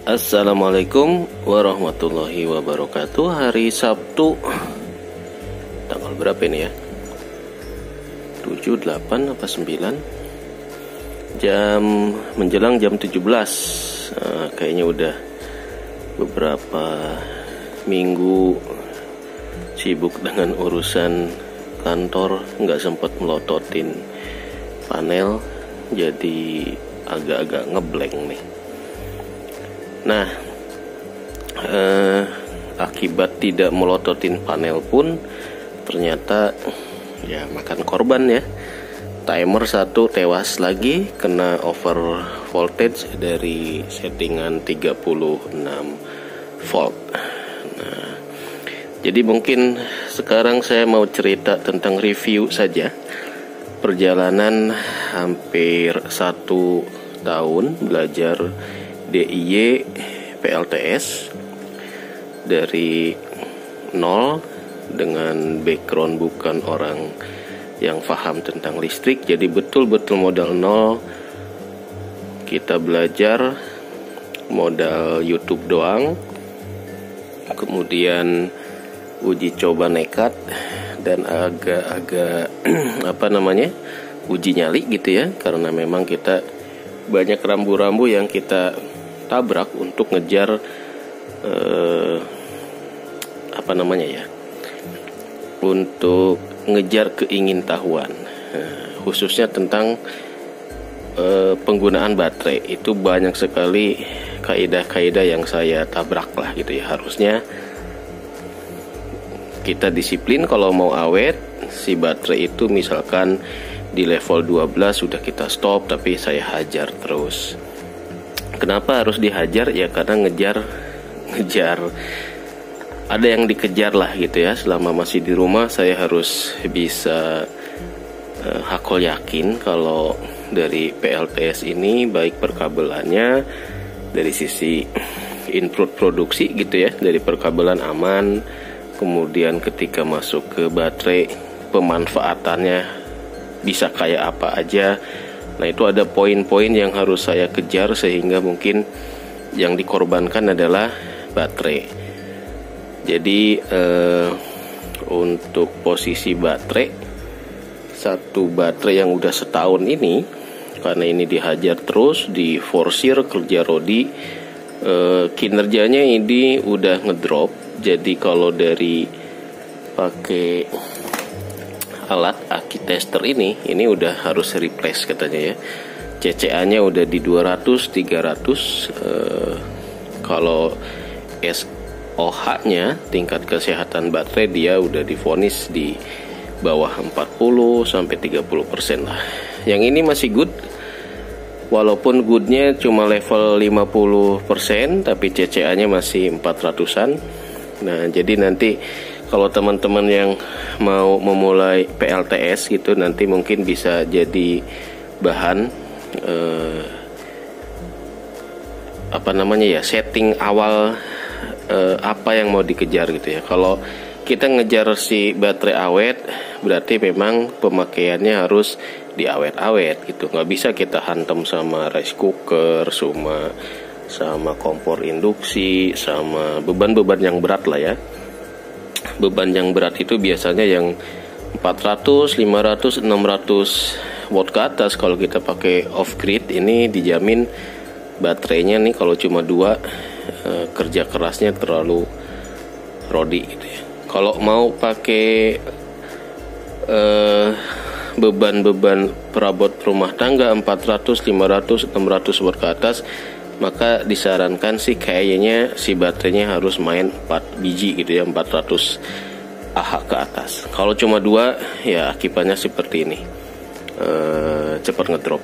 Assalamualaikum warahmatullahi wabarakatuh. Hari Sabtu, tanggal berapa ini ya? 7, 8, apa 9? Menjelang jam 17. Kayaknya udah beberapa minggu sibuk dengan urusan kantor, nggak sempat melototin panel, jadi agak-agak ngeblank nih. Nah, akibat tidak melototin panel pun ternyata ya makan korban ya. Timer 1 tewas lagi kena over voltage dari settingan 36 volt. Nah, jadi mungkin sekarang saya mau cerita tentang review saja perjalanan hampir 1 tahun belajar DIY PLTS dari nol, dengan background bukan orang yang paham tentang listrik, jadi betul-betul modal nol. Kita belajar modal YouTube doang, kemudian uji coba nekat dan agak-agak uji nyali gitu ya, karena memang kita banyak rambu-rambu yang kita tabrak untuk ngejar untuk ngejar keingintahuan, khususnya tentang penggunaan baterai. Itu banyak sekali kaidah-kaidah yang saya tabrak lah gitu ya. Harusnya kita disiplin kalau mau awet. Si baterai itu misalkan di level 12 sudah kita stop, tapi saya hajar terus. Kenapa harus dihajar? Ya karena ngejar ada yang dikejar lah gitu ya. Selama masih di rumah saya harus bisa hakul yakin kalau dari PLTS ini baik perkabelannya, dari sisi input produksi gitu ya, dari perkabelan aman, kemudian ketika masuk ke baterai pemanfaatannya bisa kayak apa aja. Nah, itu ada poin-poin yang harus saya kejar, sehingga mungkin yang dikorbankan adalah baterai. Jadi untuk posisi baterai, satu baterai yang udah setahun ini, karena ini dihajar terus, diforsir kerja rodi, kinerjanya ini udah ngedrop. Jadi kalau dari pakai alat aki tester ini udah harus replace katanya ya. CCA-nya udah di 200, 300. Kalau SOH-nya, tingkat kesehatan baterai, dia udah divonis di bawah 40 sampai 30% lah. Yang ini masih good, walaupun goodnya cuma level 50%, tapi CCA-nya masih 400-an. Nah, jadi nanti kalau teman-teman yang mau memulai PLTS gitu, nanti mungkin bisa jadi bahan setting awal apa yang mau dikejar gitu ya. Kalau kita ngejar si baterai awet, berarti memang pemakaiannya harus diawet-awet gitu. Nggak bisa kita hantam sama rice cooker, sama kompor induksi, sama beban-beban yang berat lah ya. Beban yang berat itu biasanya yang 400, 500, 600 watt ke atas. Kalau kita pakai off grid ini dijamin baterainya nih kalau cuma 2, kerja kerasnya terlalu rodi gitu ya. Kalau mau pakai beban-beban perabot rumah tangga 400, 500, 600 watt ke atas, maka disarankan sih kayaknya si baterainya harus main 4 biji gitu ya, 400 Ah ke atas. Kalau cuma 2 ya akibatnya seperti ini, cepat ngedrop.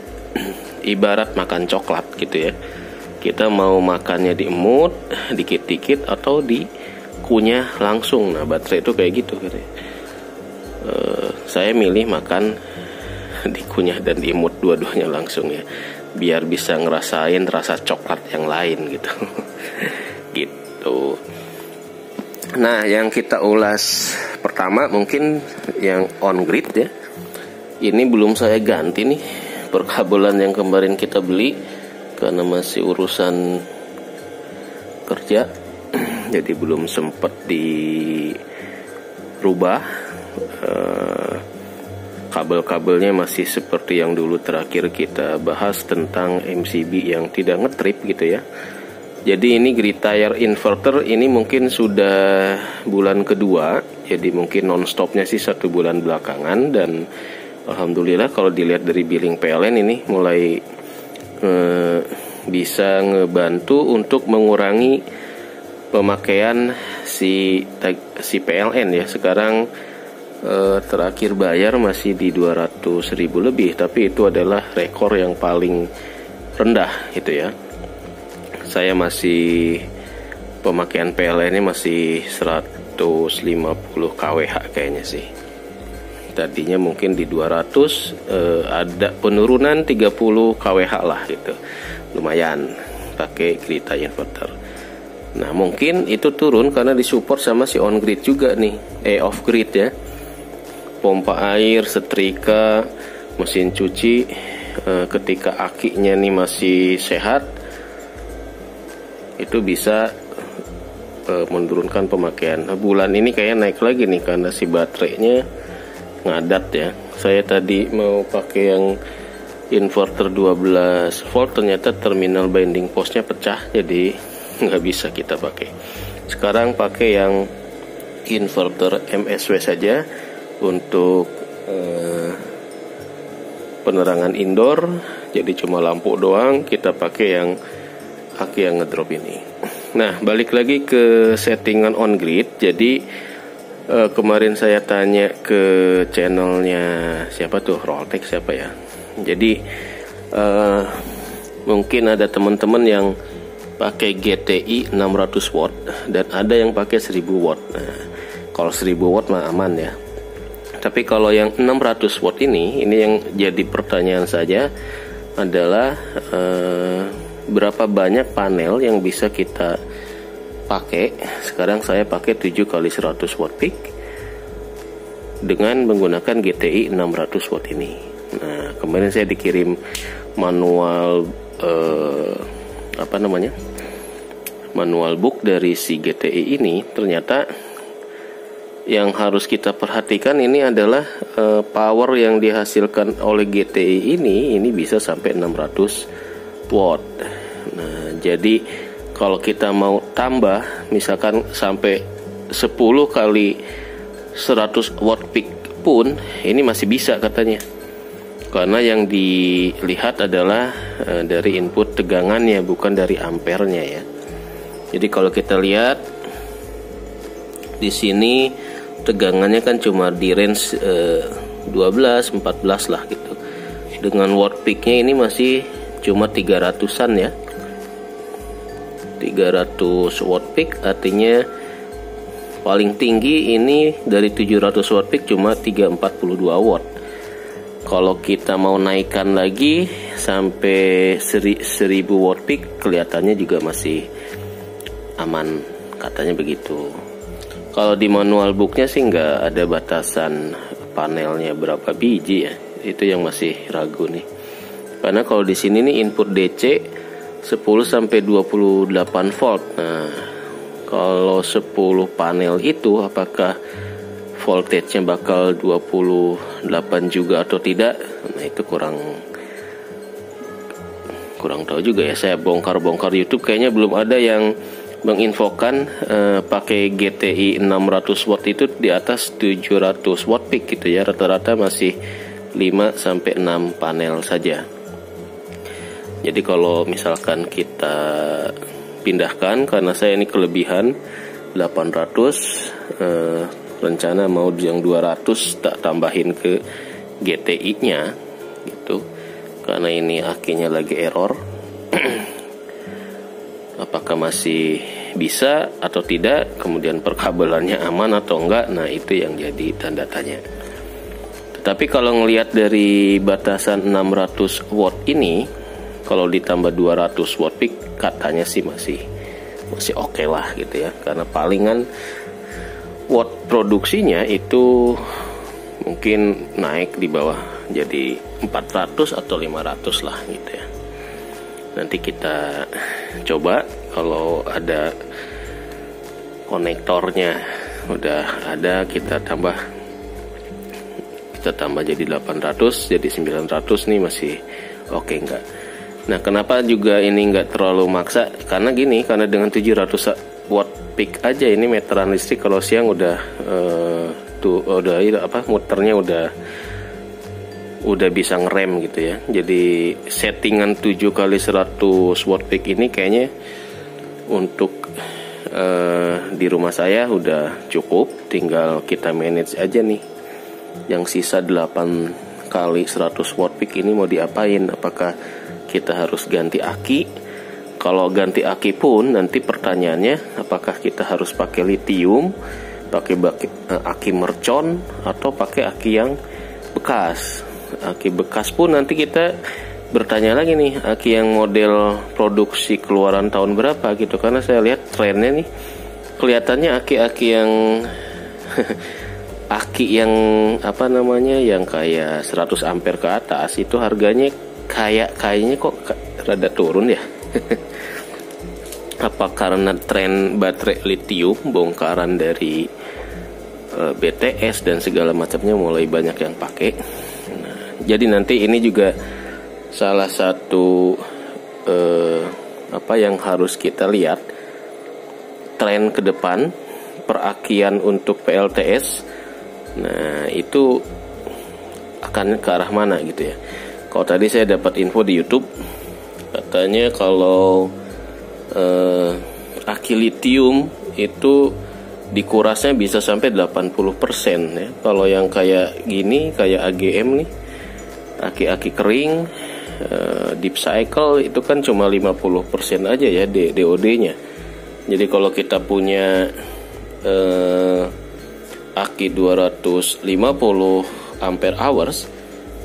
Ibarat makan coklat gitu ya, kita mau makannya diemut dikit-dikit atau dikunyah langsung. Nah, baterai itu kayak gitu gitu ya. Saya milih makan dikunyah dan diemut dua-duanya langsung ya, biar bisa ngerasain rasa coklat yang lain gitu. Gitu. Nah, yang kita ulas pertama mungkin yang on grid ya. Ini belum saya ganti nih perkabelan yang kemarin kita beli, karena masih urusan kerja jadi belum sempat dirubah. Kabel-kabelnya masih seperti yang dulu terakhir kita bahas tentang MCB yang tidak ngetrip gitu ya. Jadi ini grid tire inverter ini mungkin sudah bulan kedua, jadi mungkin non-stopnya sih 1 bulan belakangan, dan alhamdulillah kalau dilihat dari billing PLN ini mulai bisa ngebantu untuk mengurangi pemakaian si PLN ya. Sekarang terakhir bayar masih di 200.000 lebih, tapi itu adalah rekor yang paling rendah itu ya. Saya masih pemakaian PLN-nya masih 150 kWh kayaknya sih. Tadinya mungkin di 200, ada penurunan 30 kWh lah gitu. Lumayan pakai grid tire inverter. Nah, mungkin itu turun karena disupport sama si on grid juga nih, off grid ya. Pompa air, setrika, mesin cuci, ketika akinya nih masih sehat, itu bisa menurunkan pemakaian. Nah, bulan ini kayak naik lagi nih karena si baterainya ngadat ya. Saya tadi mau pakai yang inverter 12 volt, ternyata terminal binding postnya pecah, jadi nggak bisa kita pakai. Sekarang pakai yang inverter MSW saja untuk penerangan indoor, jadi cuma lampu doang. Kita pakai yang aki yang ngedrop ini. Nah, balik lagi ke settingan on grid. Jadi kemarin saya tanya ke channelnya siapa tuh, Roltek siapa ya. Jadi mungkin ada teman-teman yang pakai GTI 600 watt dan ada yang pakai 1000 watt. Nah, kalau 1000 watt mah aman ya. Tapi kalau yang 600 watt ini yang jadi pertanyaan saja adalah berapa banyak panel yang bisa kita pakai. Sekarang saya pakai 7 kali 100 watt peak dengan menggunakan GTI 600 watt ini. Nah, kemarin saya dikirim manual manual book dari si GTI ini. Ternyata yang harus kita perhatikan ini adalah power yang dihasilkan oleh GTI ini bisa sampai 600 watt. Nah, jadi kalau kita mau tambah misalkan sampai 10 kali 100 watt peak pun ini masih bisa katanya. Karena yang dilihat adalah dari input tegangannya, bukan dari ampernya ya. Jadi kalau kita lihat di sini tegangannya kan cuma di range 12-14 lah gitu. Dengan watt peaknya ini masih cuma 300-an ya. 300 watt peak artinya paling tinggi ini dari 700 watt peak cuma 342 watt. Kalau kita mau naikkan lagi sampai 1000 watt peak kelihatannya juga masih aman, katanya begitu. Kalau di manual booknya sih nggak ada batasan panelnya berapa biji ya. Itu yang masih ragu nih. Karena kalau di sini nih input DC 10 sampai 28 volt. Nah, kalau 10 panel itu apakah voltage-nya bakal 28 juga atau tidak? Nah, itu kurang tahu juga ya. Saya bongkar-bongkar YouTube kayaknya belum ada yang menginfokan pakai GTI 600 watt itu di atas 700 watt peak gitu ya. Rata-rata masih 5 sampai 6 panel saja. Jadi kalau misalkan kita pindahkan, karena saya ini kelebihan 800, rencana mau yang 200 tak tambahin ke GTI-nya gitu. Karena ini akinya lagi error. Apakah masih bisa atau tidak, kemudian perkabelannya aman atau enggak, nah itu yang jadi tanda tanya. Tetapi kalau ngelihat dari batasan 600 watt ini, kalau ditambah 200 watt peak katanya sih masih oke lah gitu ya. Karena palingan watt produksinya itu mungkin naik di bawah jadi 400 atau 500 lah gitu ya. Nanti kita coba kalau ada konektornya udah ada, kita tambah jadi 800, jadi 900 nih masih oke enggak. Nah, kenapa juga ini enggak terlalu maksa? Karena gini, karena dengan 700 watt peak aja ini meteran listrik kalau siang udah muternya udah bisa ngerem gitu ya. Jadi settingan 7 kali 100 watt peak ini kayaknya untuk di rumah saya udah cukup, tinggal kita manage aja nih. Yang sisa 8 kali 100 watt peak ini mau diapain? Apakah kita harus ganti aki? Kalau ganti aki pun nanti pertanyaannya, apakah kita harus pakai litium, pakai aki mercon, atau pakai aki yang bekas? Aki bekas pun nanti kita bertanya lagi nih, aki yang model produksi keluaran tahun berapa gitu. Karena saya lihat trennya nih, kelihatannya aki-aki yang aki yang yang kayak 100 ampere ke atas itu harganya kayaknya kok rada turun ya. Apa karena tren baterai lithium bongkaran dari BTS dan segala macamnya mulai banyak yang pakai. Nah, jadi nanti ini juga salah satu yang harus kita lihat, tren ke depan perakian untuk PLTS. Nah, itu akan ke arah mana gitu ya. Kalau tadi saya dapat info di YouTube, katanya kalau aki litium itu dikurasnya bisa sampai 80% ya. Kalau yang kayak gini, kayak AGM nih, aki-aki kering, deep cycle itu kan cuma 50% aja ya DOD-nya. Jadi kalau kita punya aki 250 ampere hours,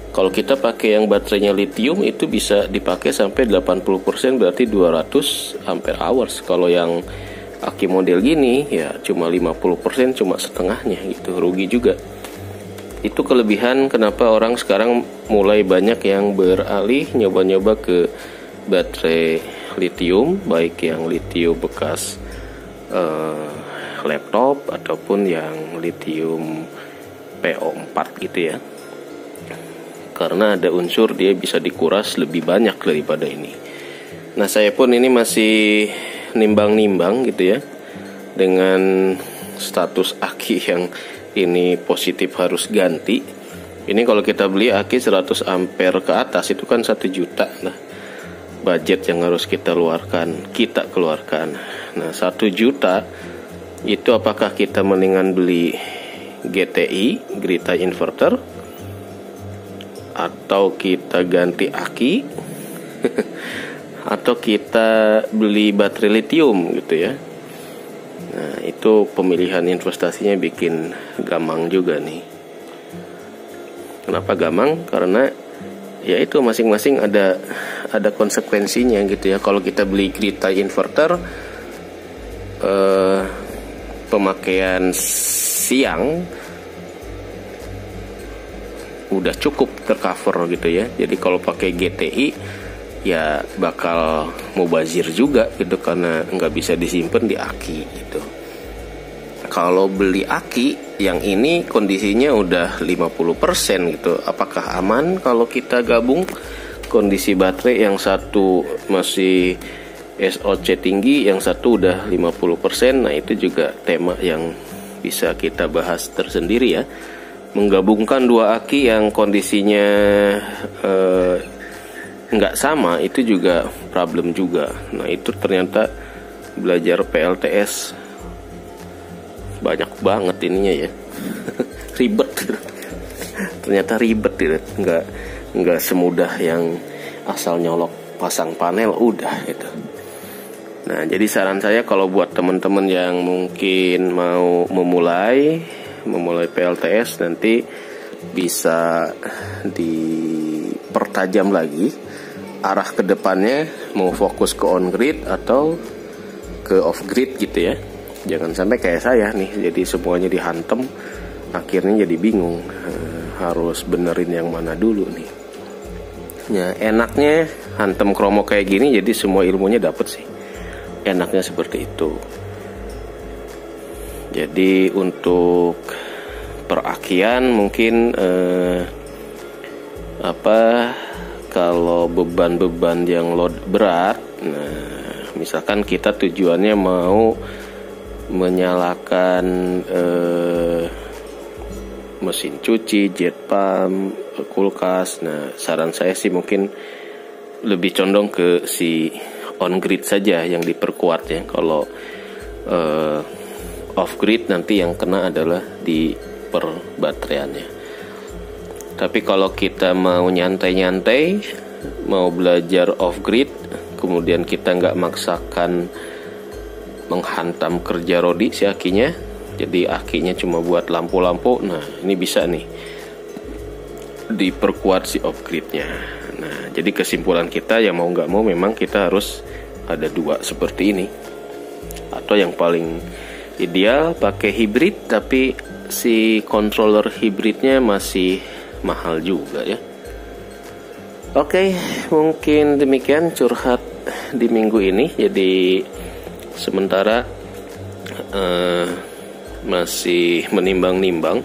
kalau kita pakai yang baterainya lithium itu bisa dipakai sampai 80%, berarti 200 ampere hours. Kalau yang aki model gini ya cuma 50%, cuma setengahnya gitu, rugi juga. Itu kelebihan kenapa orang sekarang mulai banyak yang beralih nyoba-nyoba ke baterai lithium, baik yang lithium bekas laptop ataupun yang lithium PO4 gitu ya. Karena ada unsur dia bisa dikuras lebih banyak daripada ini. Nah, saya pun ini masih nimbang-nimbang gitu ya, dengan status aki yang ini positif harus ganti. Ini kalau kita beli aki 100 ampere ke atas itu kan 1 juta. Nah, budget yang harus kita keluarkan. Nah, 1 juta itu apakah kita mendingan beli GTI, grid tie inverter, atau kita ganti aki atau kita beli baterai lithium gitu ya. Nah, itu pemilihan investasinya bikin gamang juga nih. Kenapa gamang? Karena ya itu masing-masing ada konsekuensinya gitu ya. Kalau kita beli grid tie inverter, pemakaian siang udah cukup tercover gitu ya. Jadi kalau pakai GTI ya bakal mubazir juga gitu, karena nggak bisa disimpan di aki gitu. Kalau beli aki yang ini kondisinya udah 50% gitu, apakah aman kalau kita gabung kondisi baterai yang satu masih SOC tinggi, yang satu udah 50%? Nah, itu juga tema yang bisa kita bahas tersendiri ya. Menggabungkan dua aki yang kondisinya nggak sama itu juga problem juga. Nah, itu ternyata belajar PLTS banyak banget ininya ya. Ribet. Ternyata ribet ya. Nggak semudah yang asal nyolok pasang panel udah gitu. Nah, jadi saran saya kalau buat teman-teman yang mungkin mau memulai PLTS, nanti bisa dipertajam lagi arah ke depannya, mau fokus ke on grid atau ke off grid gitu ya. Jangan sampai kayak saya nih, jadi semuanya dihantem, akhirnya jadi bingung harus benerin yang mana dulu nih. Ya, enaknya hantem kromo kayak gini, jadi semua ilmunya dapet sih. enaknya seperti itu. Jadi untuk perakian mungkin kalau beban-beban yang load berat, nah misalkan kita tujuannya mau menyalakan mesin cuci, jet pump, kulkas. Nah, saran saya sih mungkin lebih condong ke si on grid saja yang diperkuat ya. Kalau off grid nanti yang kena adalah di perbateraiannya. Tapi kalau kita mau nyantai-nyantai, mau belajar off grid, kemudian kita nggak maksakan menghantam kerja rodi si akinya, jadi akinya cuma buat lampu-lampu. Nah, ini bisa nih diperkuat si off gridnya. Nah, jadi kesimpulan kita ya mau nggak mau memang kita harus ada dua seperti ini. Atau yang paling ideal pakai hibrid, tapi si controller hibridnya masih mahal juga ya. Oke, mungkin demikian curhat di minggu ini. Jadi sementara masih menimbang-nimbang.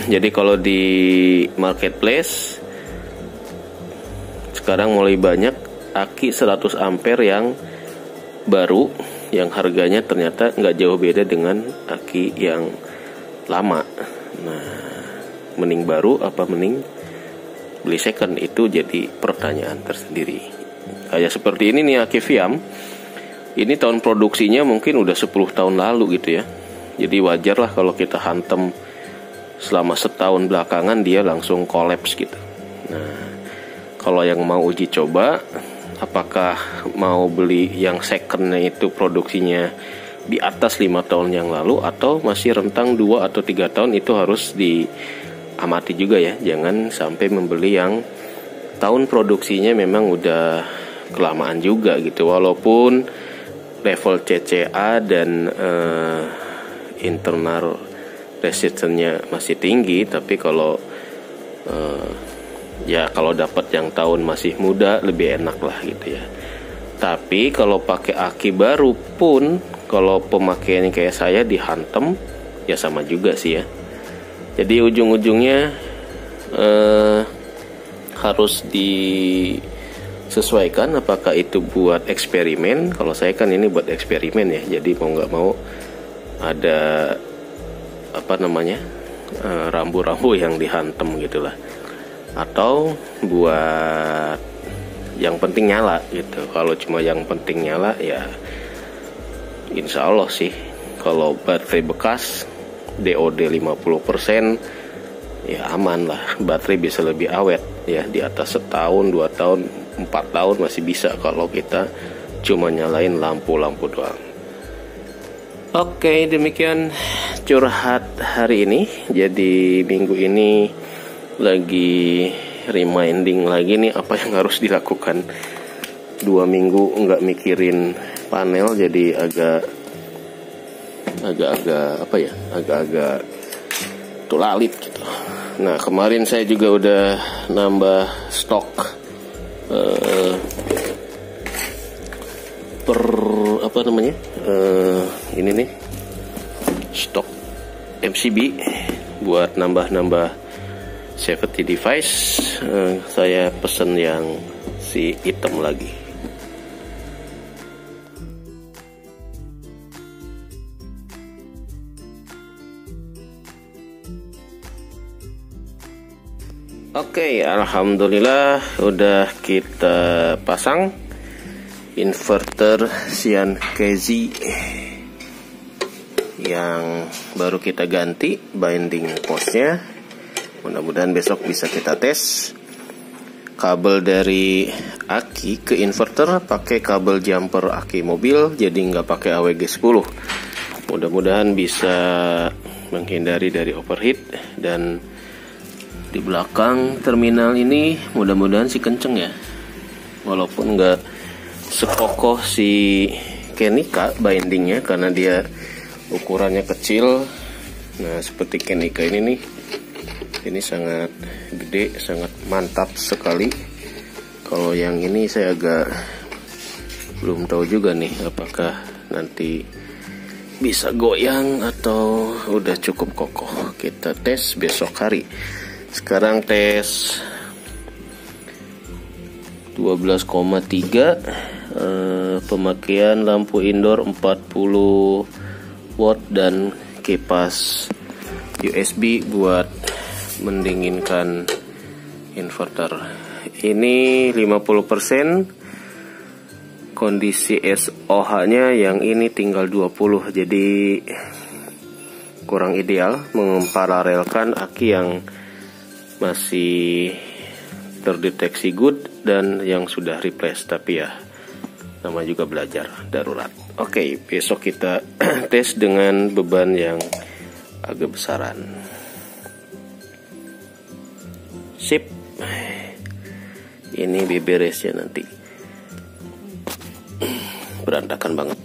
Jadi kalau di marketplace sekarang mulai banyak aki 100 ampere yang baru, yang harganya ternyata nggak jauh beda dengan aki yang lama. Nah, mending baru apa mending beli second, itu jadi pertanyaan tersendiri. Kayak seperti ini nih aki Viam. Ini tahun produksinya mungkin udah 10 tahun lalu gitu ya. Jadi wajar lah kalau kita hantem selama setahun belakangan dia langsung kolaps gitu. Nah, kalau yang mau uji coba, apakah mau beli yang secondnya itu produksinya di atas 5 tahun yang lalu atau masih rentang 2 atau 3 tahun, itu harus diamati juga ya. Jangan sampai membeli yang tahun produksinya memang udah kelamaan juga gitu. Walaupun level CCA dan internal resistance-nya masih tinggi, tapi kalau kalau dapat yang tahun masih muda lebih enak lah gitu ya. Tapi kalau pakai aki baru pun, kalau pemakaiannya kayak saya dihantem ya sama juga sih ya. Jadi ujung-ujungnya harus disesuaikan apakah itu buat eksperimen. Kalau saya kan ini buat eksperimen ya. Jadi mau nggak mau ada rambu-rambu yang dihantem gitulah. Atau buat yang penting nyala gitu. Kalau cuma yang penting nyala ya insya Allah sih, kalau baterai bekas DOD 50% ya aman lah, baterai bisa lebih awet ya, di atas setahun, 2 tahun, 4 tahun masih bisa kalau kita cuma nyalain lampu-lampu doang. Oke, demikian curhat hari ini. Jadi minggu ini lagi reminding lagi nih apa yang harus dilakukan. 2 minggu nggak mikirin panel, jadi agak tulalit gitu. Nah, kemarin saya juga udah nambah stok ini nih stok MCB buat nambah safety device. Saya pesen yang si hitam lagi. Oke, alhamdulillah udah kita pasang inverter Xian Kezi yang baru kita ganti binding postnya. Mudah-mudahan besok bisa kita tes. Kabel dari aki ke inverter pakai kabel jumper aki mobil, jadi nggak pakai AWG 10. Mudah-mudahan bisa menghindari dari overheat. Dan di belakang terminal ini mudah-mudahan sih kenceng ya, walaupun nggak sekokoh si Kenika bindingnya karena dia ukurannya kecil. Nah, seperti Kenika ini nih, ini sangat gede, sangat mantap sekali. Kalau yang ini saya agak belum tahu juga nih apakah nanti bisa goyang atau udah cukup kokoh. Kita tes besok hari. Sekarang tes 12,3, pemakaian lampu indoor 40 watt dan kipas USB buat mendinginkan inverter. Ini 50%, kondisi SOH-nya yang ini tinggal 20, jadi kurang ideal memparalelkan aki yang masih terdeteksi good dan yang sudah replace. Tapi ya nama juga belajar darurat. Oke, besok kita tes dengan beban yang agak besaran. Sip. Ini beberesnya nanti berantakan banget.